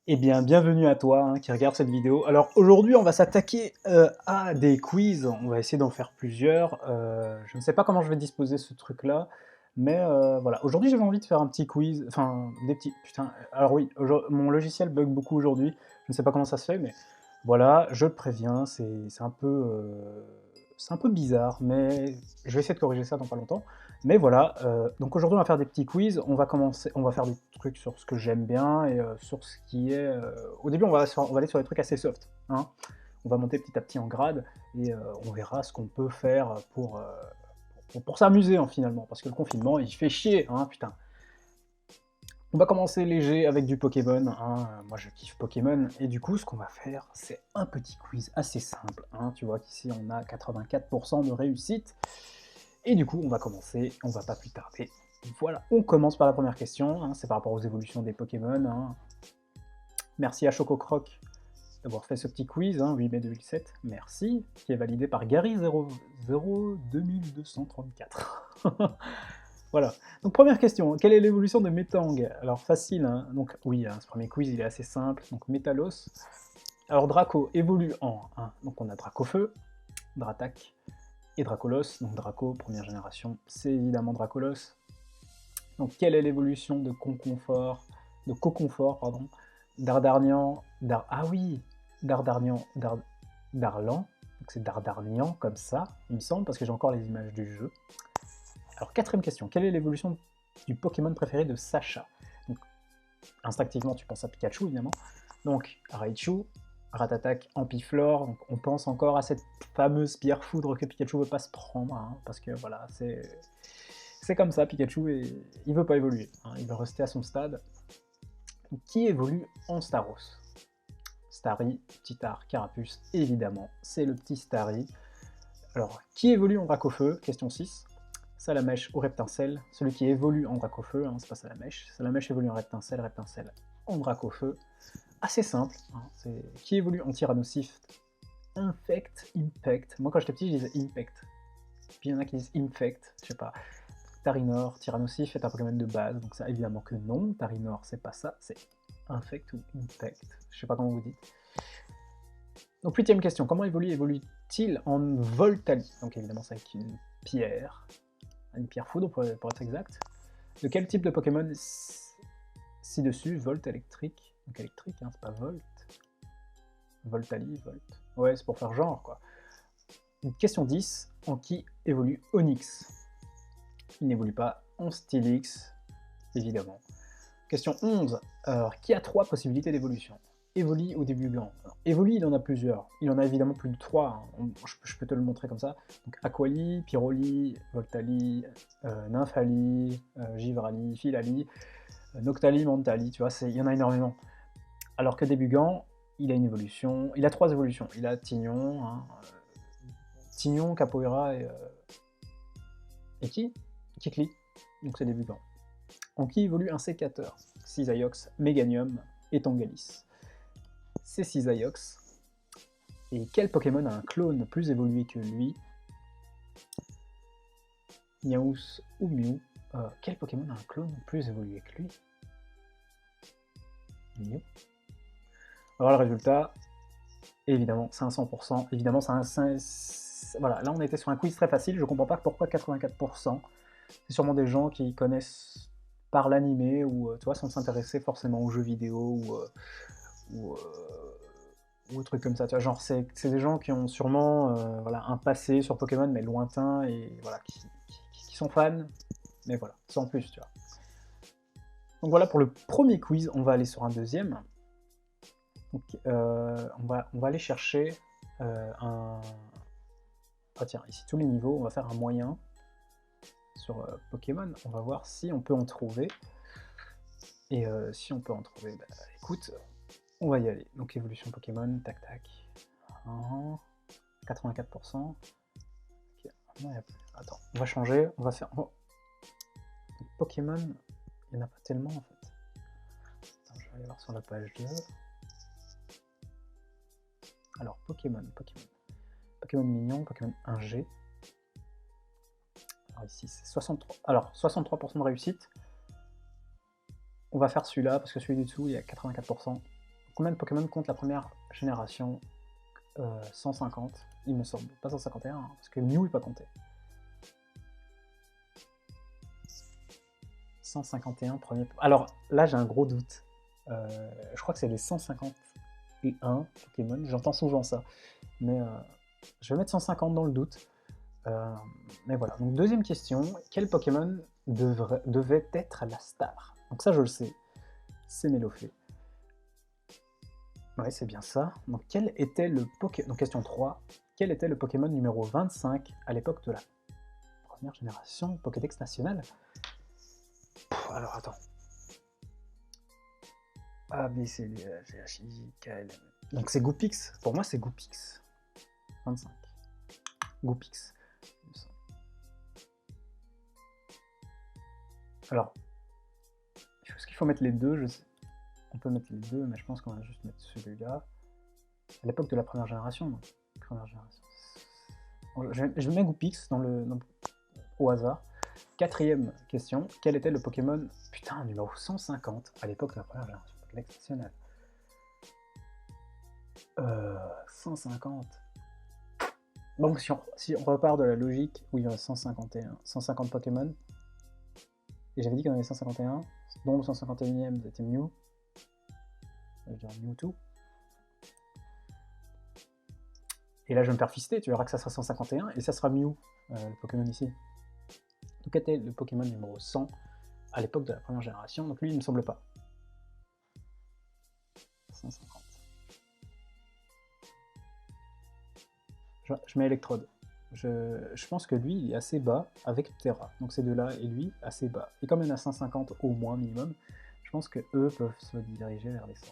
Eh bien, bienvenue à toi qui regarde cette vidéo. Alors aujourd'hui, on va s'attaquer à des quiz. On va essayer d'en faire plusieurs. Je ne sais pas comment je vais disposer ce truc-là, mais voilà. Aujourd'hui, j'avais envie de faire un petit quiz, enfin des petits. Putain. Alors oui, mon logiciel bug beaucoup aujourd'hui. Je ne sais pas comment ça se fait, mais voilà, je le préviens. C'est un peu bizarre, mais je vais essayer de corriger ça dans pas longtemps. Mais voilà, donc aujourd'hui on va faire des petits quiz, on va faire des trucs sur ce que j'aime bien et sur ce qui est... Au début on va aller sur des trucs assez soft, hein. On va monter petit à petit en grade et on verra ce qu'on peut faire pour s'amuser hein, finalement, parce que le confinement il fait chier, hein, putain. On va commencer léger avec du Pokémon, hein. Moi je kiffe Pokémon, et du coup ce qu'on va faire c'est un petit quiz assez simple, hein. Tu vois qu'ici on a 84% de réussite, et du coup on va commencer, on va pas plus tarder. Voilà, on commence par la première question, hein, c'est par rapport aux évolutions des Pokémon, hein. Merci à Chococroc d'avoir fait ce petit quiz, hein, 8 mai 2007, merci, qui est validé par Gary002234. Voilà. Donc première question, quelle est l'évolution de Metang? Alors facile, hein. Donc oui, hein, ce premier quiz il est assez simple. Donc Métalos. Alors Draco évolue en 1. Donc on a Dracofeu, Dratak et Dracolos. Donc Draco, première génération, c'est évidemment Dracolos. Donc quelle est l'évolution de Coconfort, pardon, Dardarnian, ah oui, Darlan. Donc c'est Dardarnian comme ça, il me semble, parce que j'ai encore les images du jeu. Alors, quatrième question, quelle est l'évolution du Pokémon préféré de Sacha? Donc, instinctivement, tu penses à Pikachu, évidemment. Donc, Raichu, Ratatak, Ampiflore, donc on pense encore à cette fameuse pierre foudre que Pikachu veut pas se prendre, hein, parce que voilà, c'est comme ça, Pikachu, et il veut pas évoluer, hein, il veut rester à son stade. Donc, qui évolue en Staros? Starry, Titar, Carapuce, évidemment, c'est le petit Starry. Alors, qui évolue en Dracofeu? Question 6. Salamèche ou Reptincelle, celui qui évolue en Dracofeu, hein, c'est pas Salamèche. Salamèche évolue en Reptincelle, Reptincelle en Dracofeu. Assez simple, hein, qui évolue en Tyrannosif? Infect, Impact. Moi quand j'étais petit je disais Impact. Puis il y en a qui disent Infect, je sais pas. Tarinor, Tyrannosif est un Pokémon de base, donc ça évidemment que non. Tarinor c'est pas ça, c'est Infect ou Impact. Je sais pas comment vous dites. Donc huitième question, comment évolue-t-il en Voltali? Donc évidemment c'est avec une pierre foudre pour être exact. De quel type de Pokémon ci-dessus? Volt électrique. Donc électrique, hein, c'est pas Volt. Voltali, Volt. Ouais, c'est pour faire genre, quoi. Question 10. En qui évolue Onix? Il n'évolue pas en Steelix, évidemment. Question 11. Alors, qui a 3 possibilités d'évolution? Evoli ou Débugant? Evoli, il en a plusieurs. Il en a évidemment plus de 3. Hein. Je peux te le montrer comme ça. Donc Aquali, Pyroli, Voltali, Nymphali, Givrali, Filali, Noctali, Mentali, tu vois, il y en a énormément. Alors que Débugant, il a une évolution. Il a 3 évolutions. Il a Tignon, hein, Tignon, Capoeira et qui? Kikli. Donc c'est Débugant. En qui évolue un sécateur? Cisaiox, Meganium et Tangalis. C'est Cisaiox. Et quel Pokémon a un clone plus évolué que lui? Niaous ou Mew? Quel Pokémon a un clone plus évolué que lui? Mew. Alors le résultat, évidemment, c'est un 100%. Évidemment, voilà, là on était sur un quiz très facile, je comprends pas pourquoi 84%. C'est sûrement des gens qui connaissent par l'animé ou tu vois, sans s'intéresser forcément aux jeux vidéo ou ou trucs comme ça. Tu vois, genre c'est des gens qui ont sûrement voilà, un passé sur Pokémon mais lointain et voilà, qui sont fans, mais voilà, sans plus, tu vois. Donc voilà pour le premier quiz, on va aller sur un deuxième. Donc on va aller chercher un... Ah tiens, ici tous les niveaux, on va faire un moyen sur Pokémon, on va voir si on peut en trouver. Et si on peut en trouver, bah écoute, on va y aller. Donc évolution Pokémon, tac tac. 84%. Okay. Non, attends, on va changer, on va faire... Oh. Pokémon, il n'y en a pas tellement en fait. Attends, je vais aller voir sur la page 2. Alors, Pokémon mignon, Pokémon 1G. Alors ici, c'est 63. Alors, 63% de réussite. On va faire celui-là, parce que celui du dessous, il y a 84%. Combien de Pokémon compte la première génération 150, il me semble. Pas 151, hein, parce que Mew n'est pas compté. 151 premier... Alors, là, j'ai un gros doute. Je crois que c'est les 151 Pokémon. J'entends souvent ça. Mais je vais mettre 150 dans le doute. Mais voilà. Donc, deuxième question. Quel Pokémon devait être la star? Donc ça, je le sais. C'est Mélofée. Ouais, c'est bien ça. Donc, quel était le Pokémon... Donc, question 3. Quel était le Pokémon numéro 25 à l'époque de la première génération Pokédex nationale? Alors, attends. A, B, C, D, E, G, H, I, J, K, L, M. Donc, c'est Goopix. Pour moi, c'est Goopix. 25. Goopix. Alors, est-ce qu'il faut mettre les deux? Je sais. On peut mettre les deux, mais je pense qu'on va juste mettre celui-là. À l'époque de la première génération, non. Première génération. Je mets Goopix au hasard. Quatrième question. Quel était le Pokémon, putain, numéro 150 à l'époque de la première génération Pokédex nationale? 150. Donc si on repart de la logique où il y a 150 Pokémon, et j'avais dit qu'on avait 151, dont le 151e c'était Mew, je dirais Mewtwo. Et là je vais me faire fister, tu verras que ça sera 151 et ça sera Mew, le Pokémon ici. Donc quel était le Pokémon numéro 100 à l'époque de la première génération? Donc lui il ne me semble pas. 150. Je mets Electrode. Je pense que lui, il est assez bas avec Terra. Donc ces deux-là et lui, assez bas. Et comme il y en a 150 au moins minimum, je pense que eux peuvent se diriger vers les 100.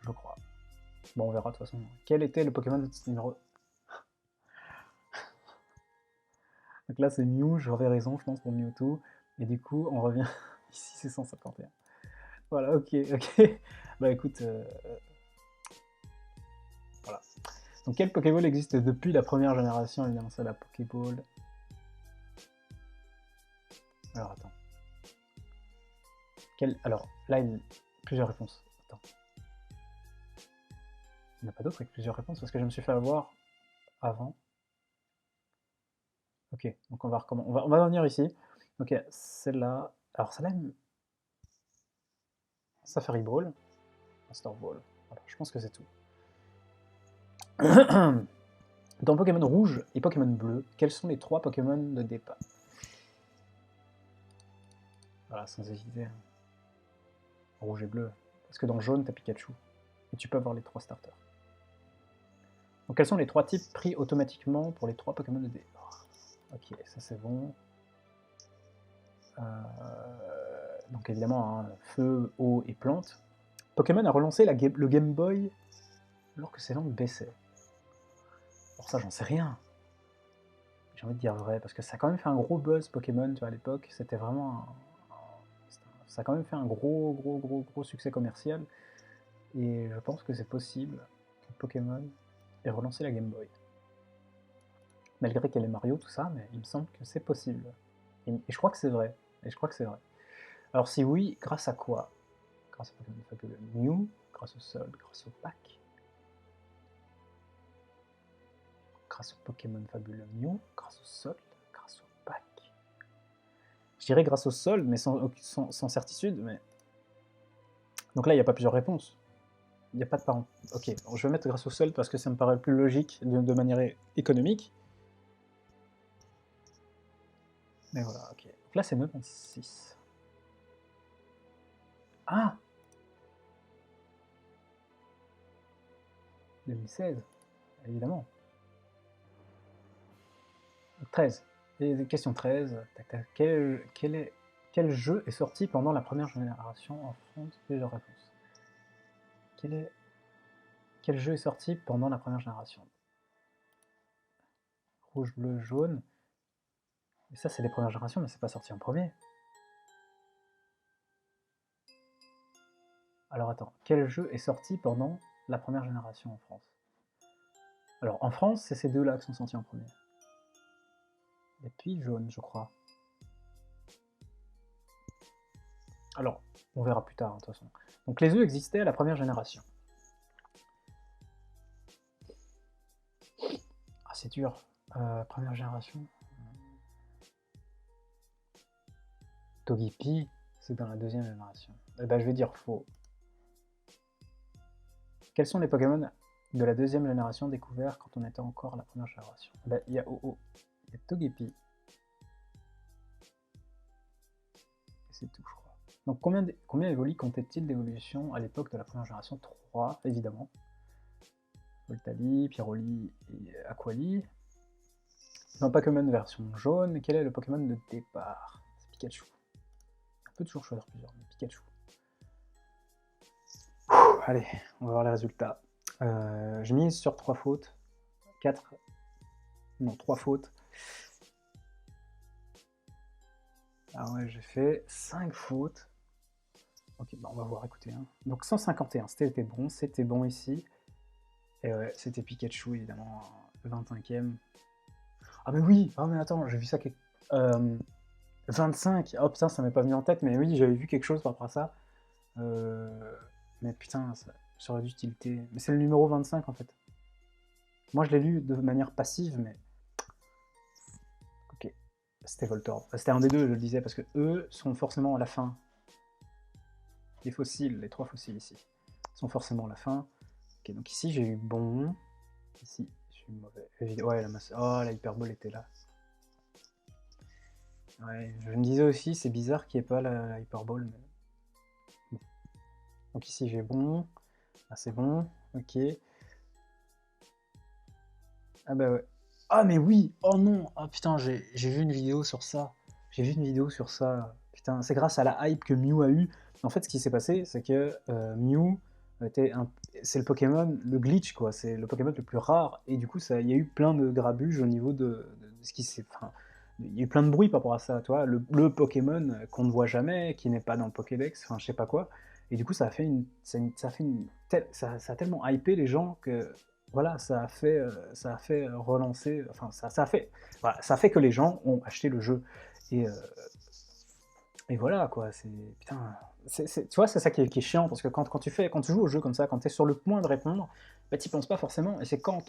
Je crois. Bon, on verra de toute façon. Quel était le Pokémon numéro... Donc là, c'est Mew, j'aurais raison, je pense, pour Mewtwo. Et du coup, on revient... Ici, c'est 151. Voilà, ok. Bah écoute... Voilà. Donc quel Pokéball existe depuis la première génération? Évidemment, c'est la Pokéball. Alors, attends. Alors, là, il y a plusieurs réponses. Attends. Il n'y en a pas d'autres avec plusieurs réponses parce que je me suis fait avoir avant. Ok, donc on va recommencer. On va venir ici. Ok, celle-là. Alors, celle-là, Safari Ball, Master Ball. Voilà, je pense que c'est tout. Dans Pokémon rouge et Pokémon bleu, quels sont les 3 Pokémon de départ? Voilà, sans hésiter. Rouge et bleu. Parce que dans jaune, t'as Pikachu. Et tu peux avoir les 3 starters. Donc quels sont les 3 types pris automatiquement pour les 3 Pokémon de départ? Ok, ça c'est bon. Donc évidemment, hein, feu, eau et plante. Pokémon a relancé le Game Boy alors que ses ventes baissaient. Alors ça, j'en sais rien. J'ai envie de dire vrai, parce que ça a quand même fait un gros buzz Pokémon, tu vois, à l'époque. C'était vraiment ça a quand même fait un gros succès commercial. Et je pense que c'est possible que Pokémon ait relancé la Game Boy. Malgré qu'elle est Mario, tout ça, mais il me semble que c'est possible. Et je crois que c'est vrai. Alors si oui, grâce à quoi? Grâce à Pokémon Fabuleux Mew, grâce au sol, grâce au pack. Grâce au Pokémon Fabuleux Mew, grâce au sol, grâce au pack. Je dirais grâce au sol, mais sans certitude. Mais... Donc là, il n'y a pas plusieurs réponses. Il n'y a pas de parents. Ok, bon, je vais mettre grâce au sol parce que ça me paraît plus logique de manière économique. Mais voilà, ok. Donc là, c'est 96. Ah 2016, évidemment. 13. Et question 13. Quel jeu est sorti pendant la première génération en France? Plusieurs réponses. Quel jeu est sorti pendant la première génération? Rouge, bleu, jaune. Et ça, c'est les premières générations, mais c'est pas sorti en premier. Alors attends, quel jeu est sorti pendant la première génération en France? Alors en France, c'est ces deux-là qui sont sortis en premier. Et puis jaune, je crois. Alors, On verra plus tard, de toute façon. Donc les œufs existaient à la première génération. Ah, c'est dur. Première génération. Togepi, c'est dans la deuxième génération. Eh ben, je vais dire faux. Quels sont les Pokémon de la deuxième génération découverts quand on était encore à la première génération? Ben, il y a Oh-Oh, il y a Togepi. Et c'est tout, je crois. Donc combien Evoli comptait-il d'évolution à l'époque de la première génération? 3, évidemment. Voltali, Pyroli et Aquali. Dans Pokémon version jaune, quel est le Pokémon de départ? C'est Pikachu. On peut toujours choisir plusieurs, mais Pikachu. Allez, on va voir les résultats. Je mise sur 3 fautes. 4. Non, 3 fautes. Ah ouais, j'ai fait 5 fautes. Ok, bah on va voir, écoutez. Hein. Donc 151, c'était bon ici. Et ouais, c'était Pikachu, évidemment, le 25e. Ah mais oui, ah mais attends, j'ai vu ça... 25, oh putain, ça m'est pas venu en tête, mais oui, j'avais vu quelque chose par rapport à ça. Mais putain, ça aurait dû tilter. Mais c'est le numéro 25 en fait. Moi je l'ai lu de manière passive, mais... Ok, c'était Voltorb. C'était un des deux, je le disais, parce que eux sont forcément à la fin. Les fossiles, les 3 fossiles ici, sont forcément à la fin. Ok, donc ici j'ai eu bon. Ici, j'ai eu mauvais. Ouais, la masse... Oh, la Hyperbole était là. Ouais, je me disais aussi, c'est bizarre qu'il n'y ait pas la Hyperbole, mais... Bon. Donc ici j'ai bon. Ah, c'est bon, ok. Ah bah ouais. Ah mais oui, oh non, ah putain, j'ai vu une vidéo sur ça. J'ai vu une vidéo sur ça. Putain, c'est grâce à la hype que Mew a eu. En fait, ce qui s'est passé, c'est que Mew c'est le Pokémon, le glitch quoi, c'est le Pokémon le plus rare. Et du coup, il y a eu plein de grabuge au niveau de ce qui s'est... Enfin, il y a eu plein de bruit par rapport à ça, tu vois. Le Pokémon qu'on ne voit jamais, qui n'est pas dans le Pokédex, enfin je sais pas quoi. Et du coup, ça a fait ça a tellement hypé les gens que voilà, ça a fait relancer, enfin, voilà, ça a fait que les gens ont acheté le jeu. Et, euh, et voilà, quoi, c'est, putain, tu vois, c'est ça qui est chiant, parce que quand tu joues au jeu comme ça, quand tu es sur le point de répondre, bah, tu penses pas forcément, et c'est quand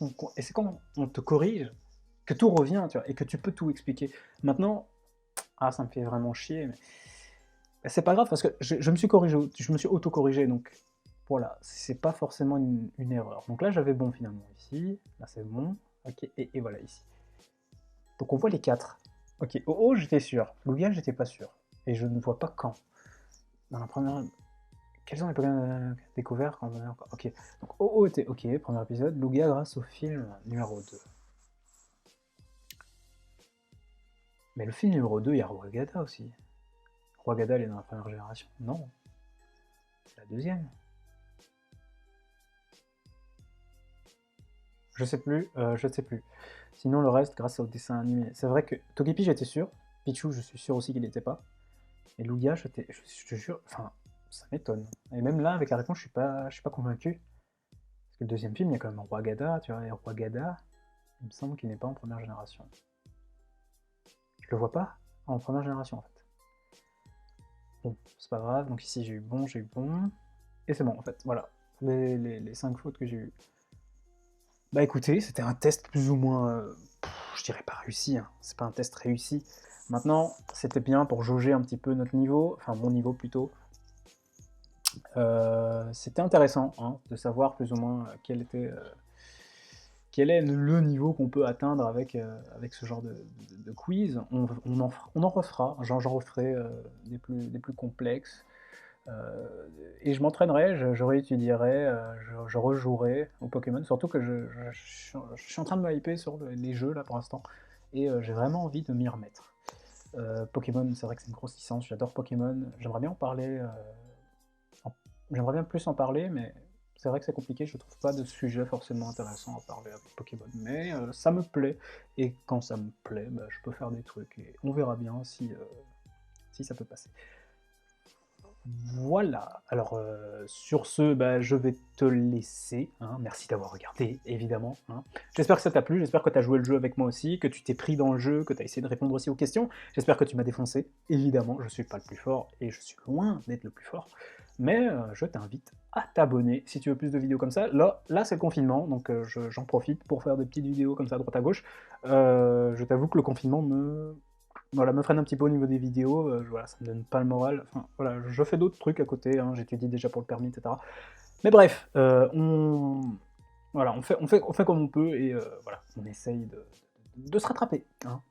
on te corrige que tout revient, tu vois, et que tu peux tout expliquer. Maintenant, ça me fait vraiment chier, mais c'est pas grave, parce que je me suis corrigé, je me suis auto-corrigé, donc voilà, c'est pas forcément une erreur. Donc là, j'avais bon finalement ici, là c'est bon, ok, et voilà ici. Donc on voit les 4. Ok, Oh, j'étais sûr, Lugia, j'étais pas sûr. Et je ne vois pas quand. Dans la première... Quels sont les Pokémon découverts quand on est encore... Ok, donc Oh était ok, premier épisode, Lugia grâce au film numéro 2. Mais le film numéro 2, il y a Rwagada aussi. Rwagada, il est dans la première génération. Non, c'est la deuxième. Je sais plus, je ne sais plus. Sinon, le reste, grâce au dessin animé. C'est vrai que Togepi, j'étais sûr. Pichu, je suis sûr aussi qu'il n'était pas. Et Lugia, je te jure, enfin, ça m'étonne. Et même là, avec la réponse, je suis pas convaincu. Parce que le deuxième film, il y a quand même Rwagada, tu vois, et Rwagada, il me semble qu'il n'est pas en première génération. Je le vois pas en première génération, en fait. Bon, c'est pas grave, donc ici j'ai eu bon, et c'est bon, en fait, voilà. Les 5 fautes que j'ai eues. Bah écoutez, c'était un test plus ou moins, je dirais pas réussi, hein. C'est pas un test réussi. Maintenant, c'était bien pour jauger un petit peu notre niveau, enfin mon niveau plutôt. C'était intéressant hein, de savoir plus ou moins quel est le niveau qu'on peut atteindre avec ce genre de quiz. On en refera, j'en referai des plus complexes. Et je m'entraînerai, je réétudierai, je rejouerai au Pokémon, surtout que je suis en train de me hyper sur les jeux là pour l'instant, et j'ai vraiment envie de m'y remettre. Pokémon, c'est vrai que c'est une grosse licence, j'adore Pokémon, j'aimerais bien en parler, j'aimerais bien plus en parler, mais c'est vrai que c'est compliqué, je trouve pas de sujet forcément intéressant à parler avec Pokémon, mais ça me plaît, et quand ça me plaît, bah, je peux faire des trucs, et on verra bien si ça peut passer. Voilà, alors sur ce, bah, je vais te laisser, hein. Merci d'avoir regardé, évidemment, hein. J'espère que ça t'a plu, j'espère que tu as joué le jeu avec moi aussi, que tu t'es pris dans le jeu, que tu as essayé de répondre aussi aux questions. J'espère que tu m'as défoncé, évidemment, je suis pas le plus fort, et je suis loin d'être le plus fort. Mais je t'invite à t'abonner si tu veux plus de vidéos comme ça. Là c'est le confinement, donc j'en profite pour faire des petites vidéos comme ça à droite à gauche. Je t'avoue que le confinement me freine un petit peu au niveau des vidéos, voilà, ça me donne pas le moral. Enfin, voilà, je fais d'autres trucs à côté, hein, j'étudie déjà pour le permis, etc. Mais bref, voilà, on fait comme on peut, et voilà, on essaye de se rattraper, hein.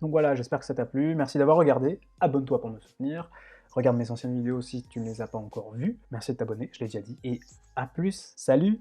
Donc voilà, j'espère que ça t'a plu, merci d'avoir regardé, abonne-toi pour me soutenir, regarde mes anciennes vidéos si tu ne les as pas encore vues, merci de t'abonner, je l'ai déjà dit, et à plus, salut!